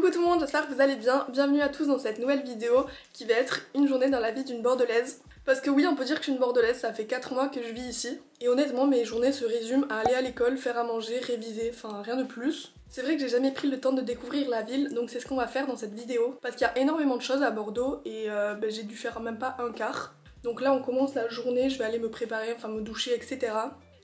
Coucou tout le monde, j'espère que vous allez bien. Bienvenue à tous dans cette nouvelle vidéo qui va être une journée dans la vie d'une Bordelaise. Parce que oui, on peut dire que je suis une Bordelaise, ça fait 4 mois que je vis ici. Et honnêtement, mes journées se résument à aller à l'école, faire à manger, réviser, enfin rien de plus. C'est vrai que j'ai jamais pris le temps de découvrir la ville, donc c'est ce qu'on va faire dans cette vidéo. Parce qu'il y a énormément de choses à Bordeaux et j'ai dû faire même pas un quart. Donc là on commence la journée, je vais aller me préparer, enfin me doucher, etc.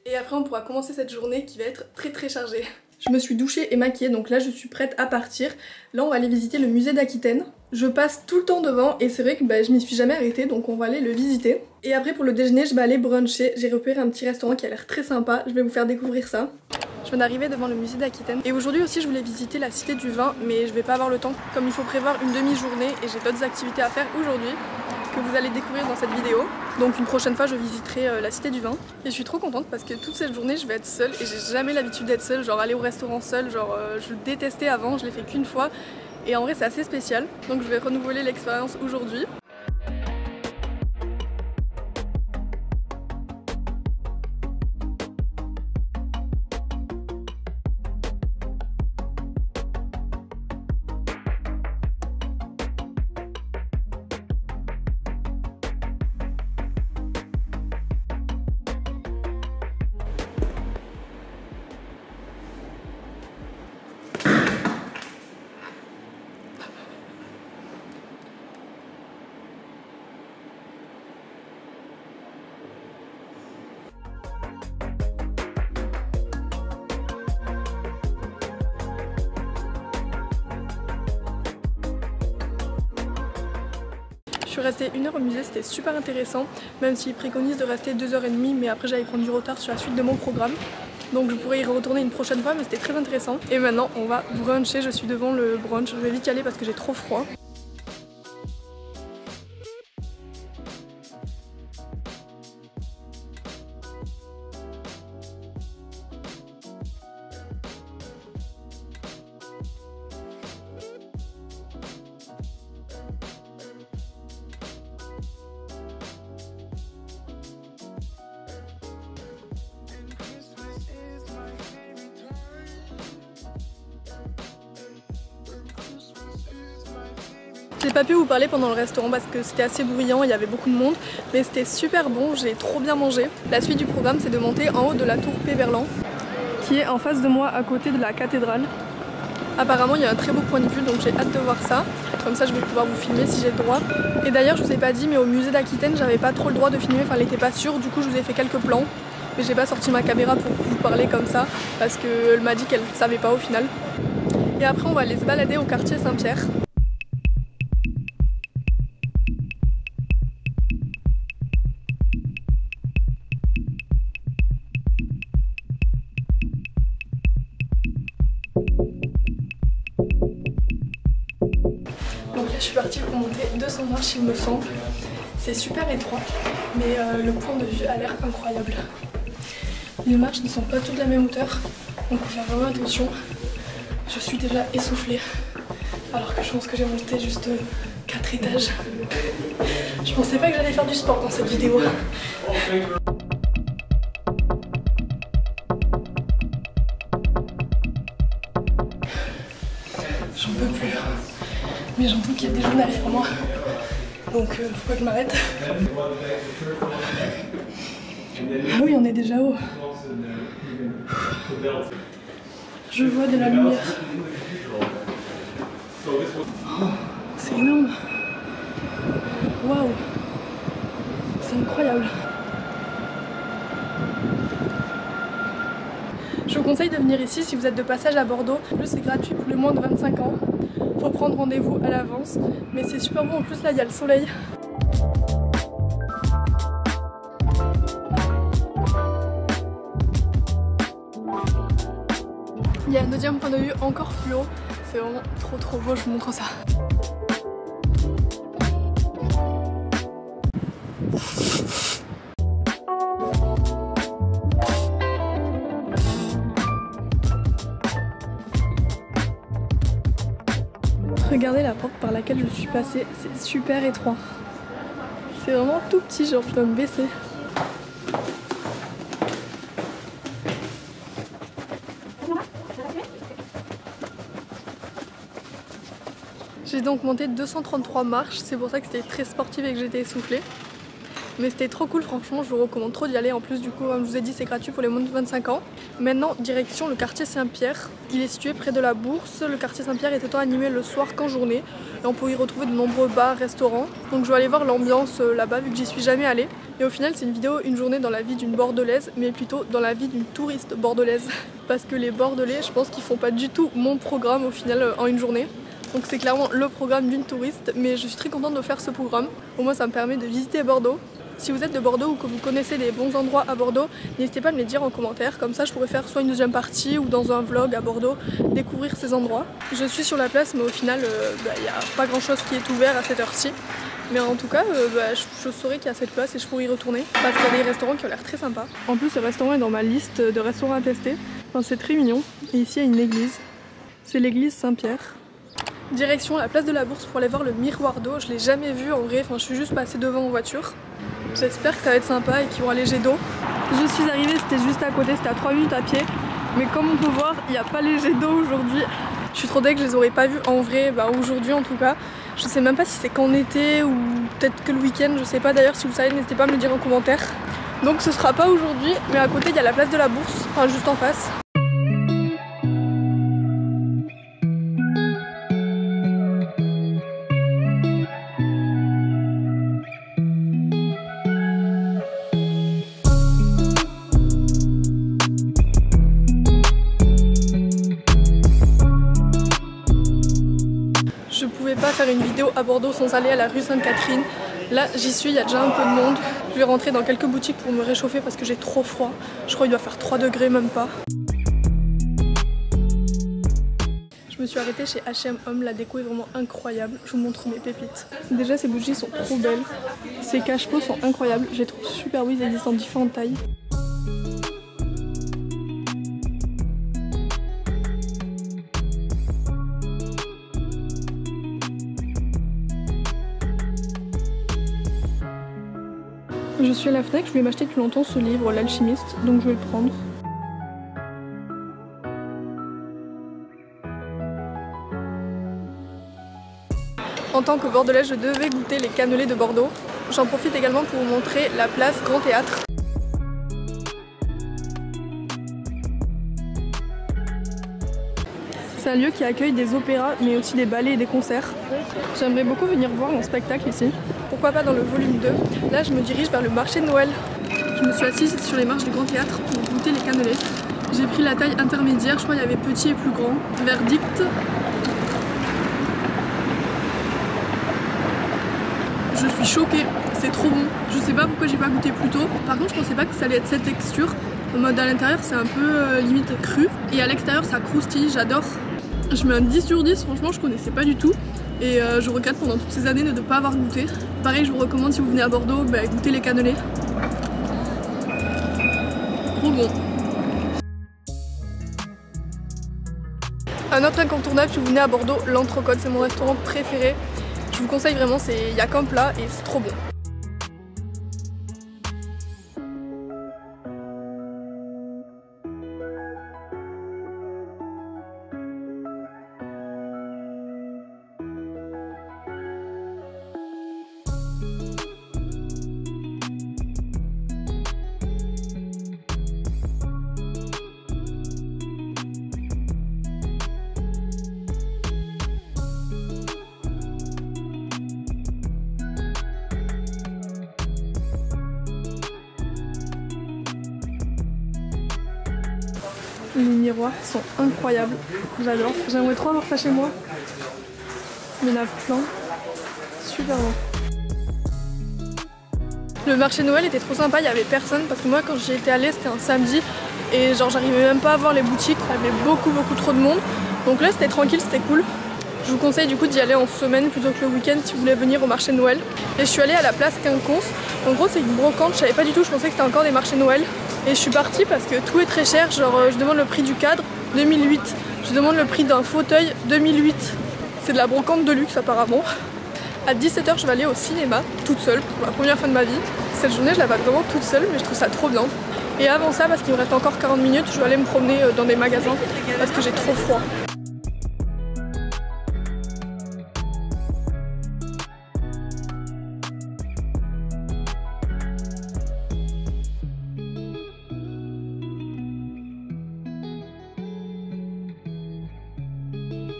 Et après on pourra commencer cette journée qui va être très chargée. Je me suis douchée et maquillée, donc là je suis prête à partir. Là on va aller visiter le musée d'Aquitaine. Je passe tout le temps devant et c'est vrai que je m'y suis jamais arrêtée, donc on va aller le visiter. Et après pour le déjeuner je vais aller bruncher. J'ai repéré un petit restaurant qui a l'air très sympa, je vais vous faire découvrir ça. Je viens d'arriver devant le musée d'Aquitaine. Et aujourd'hui aussi je voulais visiter la cité du vin, mais je vais pas avoir le temps comme il faut prévoir une demi-journée et j'ai d'autres activités à faire aujourd'hui que vous allez découvrir dans cette vidéo. Donc une prochaine fois je visiterai la cité du vin. Et je suis trop contente parce que toute cette journée je vais être seule et j'ai jamais l'habitude d'être seule, genre aller au restaurant seule, genre je le détestais avant, je l'ai fait qu'une fois et en vrai c'est assez spécial. Donc je vais renouveler l'expérience aujourd'hui. Je suis restée 1 heure au musée, c'était super intéressant, même s'ils préconisent de rester 2h30, mais après j'allais prendre du retard sur la suite de mon programme. Donc je pourrais y retourner une prochaine fois, mais c'était très intéressant. Et maintenant on va bruncher, je suis devant le brunch, je vais vite y aller parce que j'ai trop froid. J'ai pas pu vous parler pendant le restaurant parce que c'était assez bruyant, il y avait beaucoup de monde, mais c'était super bon, j'ai trop bien mangé. La suite du programme c'est de monter en haut de la tour Péberlan, qui est en face de moi à côté de la cathédrale. Apparemment il y a un très beau point de vue, donc j'ai hâte de voir ça. Comme ça je vais pouvoir vous filmer si j'ai le droit. Et d'ailleurs je vous ai pas dit, mais au musée d'Aquitaine j'avais pas trop le droit de filmer, enfin elle était pas sûre, du coup je vous ai fait quelques plans. Mais j'ai pas sorti ma caméra pour vous parler comme ça, parce qu'elle m'a dit qu'elle savait pas au final. Et après on va aller se balader au quartier Saint-Pierre. Je suis partie pour monter 200 marches il me semble. C'est super étroit, mais le point de vue a l'air incroyable. Les marches ne sont pas toutes de la même hauteur, donc il faut faire vraiment attention. Je suis déjà essoufflée, alors que je pense que j'ai monté juste 4 étages. Je pensais pas que j'allais faire du sport dans cette vidéo. J'en peux plus. Mais j'entends qu'il y a des gens derrière moi, donc faut pas que je m'arrête. Ah oui, on est déjà haut. Je vois de la lumière. Oh, c'est énorme. Waouh, c'est incroyable. Je vous conseille de venir ici si vous êtes de passage à Bordeaux. En plus c'est gratuit pour les moins de 25 ans. Faut prendre rendez-vous à l'avance, mais c'est super bon en plus, là il y a le soleil. Il y a un deuxième point de vue encore plus haut, c'est vraiment trop beau, je vous montre ça. Regardez la porte par laquelle je suis passée, c'est super étroit. C'est vraiment tout petit, genre je dois me baisser. J'ai donc monté 233 marches, c'est pour ça que c'était très sportif et que j'étais essoufflée. Mais c'était trop cool, franchement, je vous recommande trop d'y aller. En plus, du coup, comme je vous ai dit, c'est gratuit pour les moins de 25 ans. Maintenant, direction le quartier Saint-Pierre. Il est situé près de la Bourse. Le quartier Saint-Pierre est autant animé le soir qu'en journée. Et on peut y retrouver de nombreux bars, restaurants. Donc je vais aller voir l'ambiance là-bas, vu que j'y suis jamais allée. Et au final, c'est une vidéo, une journée dans la vie d'une Bordelaise, mais plutôt dans la vie d'une touriste bordelaise. Parce que les Bordelais, je pense qu'ils font pas du tout mon programme au final en une journée. Donc c'est clairement le programme d'une touriste, mais je suis très contente de faire ce programme. Au moins ça me permet de visiter Bordeaux. Si vous êtes de Bordeaux ou que vous connaissez des bons endroits à Bordeaux, n'hésitez pas à me les dire en commentaire, comme ça je pourrais faire soit une deuxième partie ou dans un vlog à Bordeaux, découvrir ces endroits. Je suis sur la place, mais au final il n'y a pas grand chose qui est ouvert à cette heure-ci. Mais en tout cas, je saurais qu'il y a cette place et je pourrais y retourner parce qu'il y a des restaurants qui ont l'air très sympas. En plus, ce restaurant est dans ma liste de restaurants à tester. Enfin, c'est très mignon. Et ici, il y a une église. C'est l'église Saint-Pierre. Direction la place de la Bourse pour aller voir le miroir d'eau. Je l'ai jamais vu en vrai, enfin, je suis juste passée devant en voiture. J'espère que ça va être sympa et qu'il y aura les jets d'eau. Je suis arrivée, c'était juste à côté, c'était à 3 minutes à pied. Mais comme on peut voir, il n'y a pas les jets d'eau aujourd'hui. Je suis trop deg, je les aurais pas vus en vrai, aujourd'hui en tout cas. Je sais même pas si c'est qu'en été ou peut-être que le week-end, je sais pas d'ailleurs. Si vous savez, n'hésitez pas à me le dire en commentaire. Donc ce sera pas aujourd'hui, mais à côté il y a la place de la Bourse, enfin juste en face. Je pouvais pas faire une vidéo à Bordeaux sans aller à la rue Sainte-Catherine. Là j'y suis, il y a déjà un peu de monde. Je vais rentrer dans quelques boutiques pour me réchauffer parce que j'ai trop froid. Je crois qu'il doit faire 3 degrés, même pas. Je me suis arrêtée chez H&M Home, la déco est vraiment incroyable. Je vous montre mes pépites. Déjà ces bougies sont trop belles. Ces cache-pots sont incroyables, je les trouve super beaux, ils existent en différentes tailles. Je suis à la Fnac, je voulais m'acheter depuis longtemps ce livre, L'Alchimiste, donc je vais le prendre. En tant que Bordelaise, je devais goûter les cannelés de Bordeaux. J'en profite également pour vous montrer la place Grand Théâtre. C'est un lieu qui accueille des opéras, mais aussi des ballets et des concerts. J'aimerais beaucoup venir voir mon spectacle ici. Pourquoi pas dans le volume 2. Là, je me dirige vers le marché de Noël. Je me suis assise sur les marches du Grand Théâtre pour goûter les cannelés. J'ai pris la taille intermédiaire, je crois qu'il y avait petit et plus grand. Verdict. Je suis choquée, c'est trop bon. Je sais pas pourquoi j'ai pas goûté plus tôt. Par contre, je pensais pas que ça allait être cette texture. En mode à l'intérieur, c'est un peu limite cru. Et à l'extérieur, ça croustille, j'adore. Je mets un 10 sur 10, franchement, je connaissais pas du tout. Et je regrette pendant toutes ces années de ne pas avoir goûté. Pareil, je vous recommande si vous venez à Bordeaux, goûtez les cannelés. Trop bon. Un autre incontournable si vous venez à Bordeaux, l'Entrecôte, c'est mon restaurant préféré. Je vous conseille vraiment, il n'y a qu'un plat et c'est trop bon. Les miroirs sont incroyables, j'adore. J'aimerais trop avoir ça chez moi. Il y en a plein, super bon. Le marché de Noël était trop sympa, il y avait personne parce que moi quand j'y étais allée c'était un samedi et genre j'arrivais même pas à voir les boutiques, il y avait beaucoup trop de monde. Donc là c'était tranquille, c'était cool. Je vous conseille du coup d'y aller en semaine plutôt que le week-end si vous voulez venir au marché de Noël. Et je suis allée à la place Quinconce. En gros c'est une brocante, je savais pas du tout, je pensais que c'était encore des marchés de Noël. Et je suis partie parce que tout est très cher, genre je demande le prix du cadre, 2008. Je demande le prix d'un fauteuil, 2008. C'est de la brocante de luxe apparemment. À 17h je vais aller au cinéma, toute seule, pour la première fois de ma vie. Cette journée je la passe vraiment toute seule mais je trouve ça trop bien. Et avant ça, parce qu'il me reste encore 40 minutes, je vais aller me promener dans des magasins parce que j'ai trop froid.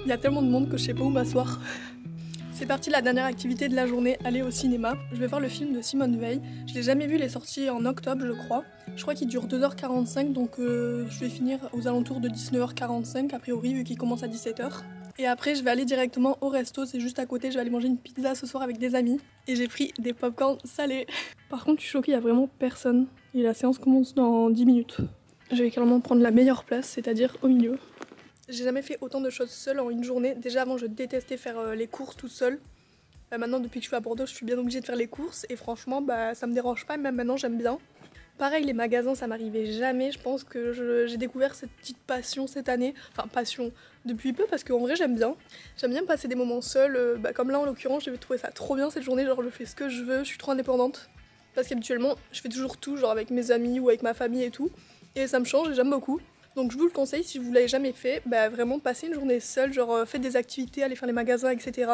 Il y a tellement de monde que je sais pas où m'asseoir. C'est parti, la dernière activité de la journée, aller au cinéma. Je vais voir le film de Simone Veil. Je l'ai jamais vu, il est sorti en octobre je crois. Je crois qu'il dure 2h45 donc je vais finir aux alentours de 19h45 a priori vu qu'il commence à 17h. Et après je vais aller directement au resto, c'est juste à côté, je vais aller manger une pizza ce soir avec des amis. Et j'ai pris des popcorn salés. Par contre je suis choquée, il y a vraiment personne. Et la séance commence dans 10 minutes. Je vais carrément prendre la meilleure place, c'est-à-dire au milieu. J'ai jamais fait autant de choses seule en une journée. Déjà avant je détestais faire les courses toute seule. Maintenant depuis que je suis à Bordeaux je suis bien obligée de faire les courses et franchement ça me dérange pas, même maintenant j'aime bien. Pareil les magasins ça m'arrivait jamais, je pense que j'ai découvert cette petite passion cette année. Enfin passion depuis peu parce qu'en vrai j'aime bien. J'aime bien passer des moments seuls, comme là en l'occurrence j'ai trouvé ça trop bien cette journée, genre je fais ce que je veux, je suis trop indépendante. Parce qu'habituellement je fais toujours tout, genre avec mes amis ou avec ma famille et tout. Et ça me change et j'aime beaucoup. Donc je vous le conseille si vous l'avez jamais fait, vraiment passez une journée seule, genre faites des activités, allez faire les magasins, etc.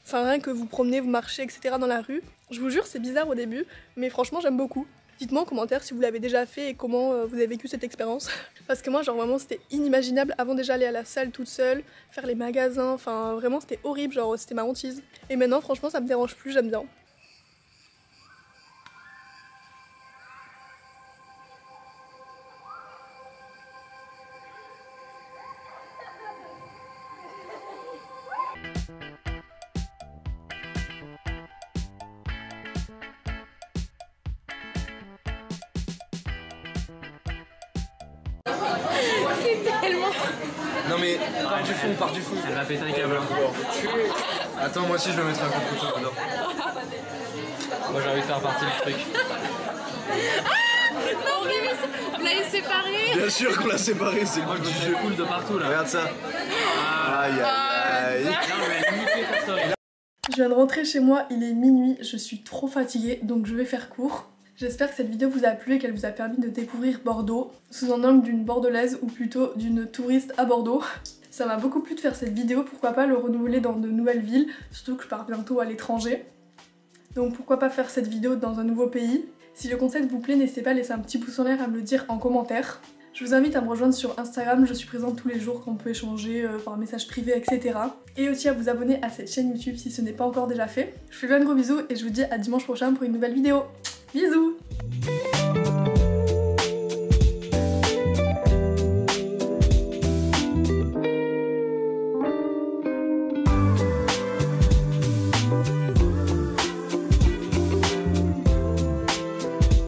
Enfin rien que vous promenez, vous marchez, etc. dans la rue. Je vous jure c'est bizarre au début, mais franchement j'aime beaucoup. Dites-moi en commentaire si vous l'avez déjà fait et comment vous avez vécu cette expérience. Parce que moi genre vraiment c'était inimaginable avant déjà aller à la salle toute seule, faire les magasins, enfin vraiment c'était horrible, genre c'était ma hantise. Et maintenant franchement ça me dérange plus, j'aime bien. C'est tellement... Non mais, part du fond. Elle m'a pété un câble. Attends, moi aussi je vais mettre un coup de couteau dedans. Moi j'ai envie de faire partie du truc. Non, mais vous l'avez séparé. Bien sûr qu'on l'a séparé, c'est Moi le je but me du fais jeu. cool de partout là. Regarde ça. Aïe aïe aïe. Non mais limiter ta story. Je viens de rentrer chez moi, il est minuit, je suis trop fatiguée donc je vais faire court. J'espère que cette vidéo vous a plu et qu'elle vous a permis de découvrir Bordeaux sous un angle d'une bordelaise ou plutôt d'une touriste à Bordeaux. Ça m'a beaucoup plu de faire cette vidéo, pourquoi pas le renouveler dans de nouvelles villes, surtout que je pars bientôt à l'étranger. Donc pourquoi pas faire cette vidéo dans un nouveau pays. Si le concept vous plaît, n'hésitez pas à laisser un petit pouce en l'air, à me le dire en commentaire. Je vous invite à me rejoindre sur Instagram, je suis présente tous les jours quand on peut échanger par message privé, etc. Et aussi à vous abonner à cette chaîne YouTube si ce n'est pas encore déjà fait. Je vous fais plein de gros bisous et je vous dis à dimanche prochain pour une nouvelle vidéo. Bisous!